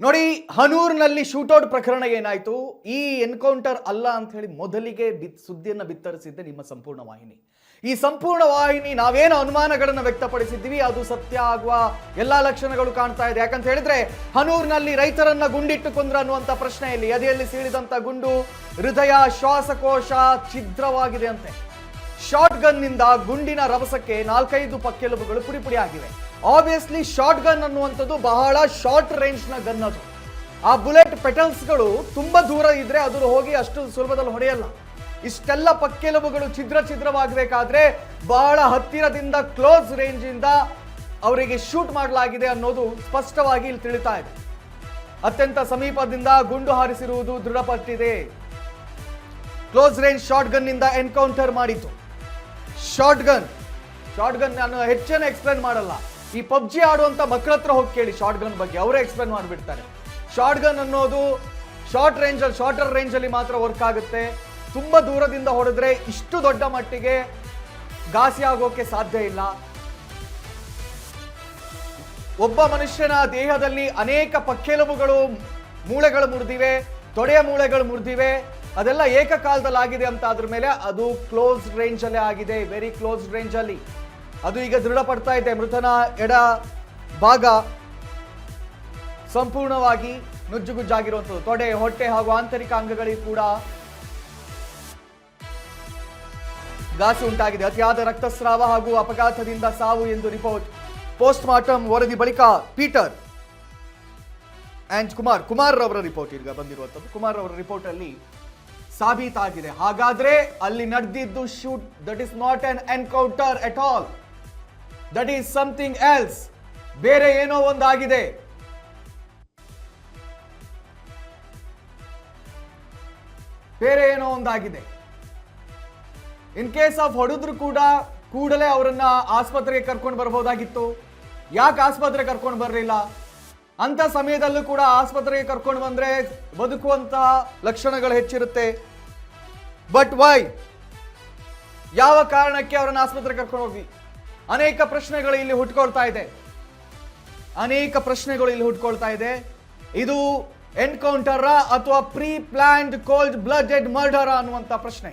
ನೋಡಿ, ಹನೂರ್ನಲ್ಲಿ ಶೂಟೌಟ್ ಪ್ರಕರಣ ಏನಾಯ್ತು? ಈ ಎನ್ಕೌಂಟರ್ ಅಲ್ಲ ಅಂತ ಹೇಳಿ ಮೊದಲಿಗೆ ಸುದ್ದಿಯನ್ನು ಬಿತ್ತರಿಸಿದ್ದೆ ನಿಮ್ಮ ಸಂಪೂರ್ಣ ವಾಹಿನಿ. ಈ ಸಂಪೂರ್ಣ ವಾಹಿನಿ ನಾವೇನು ಅನುಮಾನಗಳನ್ನು ವ್ಯಕ್ತಪಡಿಸಿದ್ವಿ ಅದು ಸತ್ಯ ಆಗುವ ಎಲ್ಲಾ ಲಕ್ಷಣಗಳು ಕಾಣ್ತಾ ಇದೆ. ಯಾಕಂತ ಹೇಳಿದ್ರೆ ಹನೂರ್ನಲ್ಲಿ ರೈತರನ್ನ ಗುಂಡಿಟ್ಟು ಕೊಂದ್ರ ಅನ್ನುವಂತ ಪ್ರಶ್ನೆಯಲ್ಲಿ ಎದೆಯಲ್ಲಿ ಸೀಳಿದಂತ ಗುಂಡು ಹೃದಯ ಶ್ವಾಸಕೋಶ ಛಿದ್ರವಾಗಿದೆ ಅಂತೆ. ಶಾರ್ಟ್ ಗನ್ ನಿಂದ ಗುಂಡಿನ ರಭಸಕ್ಕೆ 4-5 ಪಕ್ಕೆಲುಬುಗಳು ಪುಡಿ ಆಗಿವೆ. ಆಬ್ವಿಯಸ್ಲಿ ಶಾರ್ಟ್ ಗನ್ ಅನ್ನುವಂಥದ್ದು ಬಹಳ ಶಾರ್ಟ್ ರೇಂಜ್ ನ ಗನ್. ಅದು ಆ ಬುಲೆಟ್ ಪೆಟಲ್ಸ್ಗಳು ತುಂಬಾ ದೂರ ಇದ್ರೆ ಅದು ಹೋಗಿ ಅಷ್ಟು ಸುಲಭದಲ್ಲಿ ಹೊಡೆಯಲ್ಲ. ಇಷ್ಟೆಲ್ಲ ಪಕ್ಕೆಲುಬುಗಳು ಛಿದ್ರವಾಗಬೇಕಾದ್ರೆ ಬಹಳ ಹತ್ತಿರದಿಂದ ಕ್ಲೋಸ್ ರೇಂಜ್ ಇಂದ ಅವರಿಗೆ ಶೂಟ್ ಮಾಡಲಾಗಿದೆ ಅನ್ನೋದು ಸ್ಪಷ್ಟವಾಗಿ ಇಲ್ಲಿ ತಿಳಿತಾ ಇದೆ. ಅತ್ಯಂತ ಸಮೀಪದಿಂದ ಗುಂಡು ಹಾರಿಸಿರುವುದು ದೃಢಪಟ್ಟಿದೆ. ಕ್ಲೋಸ್ ರೇಂಜ್ ಶಾರ್ಟ್ ಗನ್ ನಿಂದ ಎನ್ಕೌಂಟರ್ ಮಾಡಿತು. ಶಾರ್ಟ್ ಗನ್ ನಾನು ಹೆಚ್ಚೇನು ಎಕ್ಸ್ಪ್ಲೇನ್ ಮಾಡಲ್ಲ. ಈ ಪಬ್ಜಿ ಆಡುವಂತ ಮಕ್ಕಳ ಹತ್ರ ಹೋಗಿ ಕೇಳಿ ಶಾರ್ಟ್ ಗನ್ ಬಗ್ಗೆ, ಅವರೇ ಎಕ್ಸ್ಪ್ಲೇನ್ ಮಾಡಿಬಿಡ್ತಾರೆ. ಶಾರ್ಟ್ ಗನ್ ಅನ್ನೋದು ಶಾರ್ಟರ್ ರೇಂಜ್ ಅಲ್ಲಿ ಮಾತ್ರ ವರ್ಕ್ ಆಗುತ್ತೆ. ತುಂಬಾ ದೂರದಿಂದ ಹೊಡೆದ್ರೆ ಇಷ್ಟು ದೊಡ್ಡ ಮಟ್ಟಿಗೆ ಘಾಸಿ ಆಗೋಕೆ ಸಾಧ್ಯ ಇಲ್ಲ. ಒಬ್ಬ ಮನುಷ್ಯನ ದೇಹದಲ್ಲಿ ಅನೇಕ ಪಕ್ಕೆಲುಬುಗಳು ಮೂಳೆಗಳು ಮುರಿದಿವೆ, ತೊಡೆಯ ಮೂಳೆಗಳು ಮುರಿದಿವೆ. ಅದೆಲ್ಲ ಏಕಕಾಲದಲ್ಲಿ ಆಗಿದೆ ಅಂತ ಅದ್ರ ಮೇಲೆ ಅದು ಕ್ಲೋಸ್ ರೇಂಜ್ ಅಲ್ಲೇ ಆಗಿದೆ, ವೆರಿ ಕ್ಲೋಸ್ ರೇಂಜ್ ಅಲ್ಲಿ. ಅದು ಈಗ ದೃಢಪಡ್ತಾ ಇದೆ. ಮೃತನ ಎಡ ಭಾಗ ಸಂಪೂರ್ಣವಾಗಿ ನುಜ್ಜುಗುಜ್ಜಾಗಿರುವಂಥದ್ದು. ತೊಡೆ, ಹೊಟ್ಟೆ ಹಾಗೂ ಆಂತರಿಕ ಅಂಗಗಳಿಗೆ ಕೂಡ ಘಾಸಿ ಉಂಟಾಗಿದೆ. ಅತಿಯಾದ ರಕ್ತಸ್ರಾವ ಹಾಗೂ ಅಪಘಾತದಿಂದ ಸಾವು ಎಂದು ರಿಪೋರ್ಟ್. ಪೋಸ್ಟ್ ಮಾರ್ಟಮ್ ವರದಿ ಬಳಿಕ ಪೀಟರ್ ಅಂಡ್ ಕುಮಾರ್ ರವರ ರಿಪೋರ್ಟ್ ಈಗ ಬಂದಿರುವಂಥದ್ದು. ಕುಮಾರ್ ಅವರ ರಿಪೋರ್ಟ್ ಅಲ್ಲಿ ಸಾಬೀತಾಗಿದೆ. ಹಾಗಾದ್ರೆ ಅಲ್ಲಿ ನಡೆದಿದ್ದು shoot, that is not an encounter at all, that is something else. ಬೇರೆ ಏನೋ ಒಂದಾಗಿದೆ. ಇನ್ ಕೇಸ್ ಆಫ್ ಹೊಡೆದ್ರು ಕೂಡ ಕೂಡಲೇ ಅವರನ್ನ ಆಸ್ಪತ್ರೆಗೆ ಕರ್ಕೊಂಡು ಬರಬಹುದಾಗಿತ್ತು. ಯಾಕೆ ಆಸ್ಪತ್ರೆಗೆ ಕರ್ಕೊಂಡು ಬರಲಿಲ್ಲ? ಅಂತ ಸಮಯದಲ್ಲೂ ಕೂಡ ಆಸ್ಪತ್ರೆಗೆ ಕರ್ಕೊಂಡು ಬಂದ್ರೆ ಬದುಕುವಂತಹ ಲಕ್ಷಣಗಳು ಹೆಚ್ಚಿರುತ್ತೆ. But why? ಯಾವ ಕಾರಣಕ್ಕೆ ಅವರನ್ನು ಆಸ್ಪತ್ರೆಗೆ ಕರ್ಕೊಂಡು ಹೋಗಿ? ಅನೇಕ ಪ್ರಶ್ನೆಗಳು ಇಲ್ಲಿ ಹುಟ್ಕೊಳ್ತಾ ಇದೆ. ಇದು ಎನ್ಕೌಂಟರ್ ಅಥವಾ pre planned cold blooded murder ಅನ್ನುವಂತ ಪ್ರಶ್ನೆ.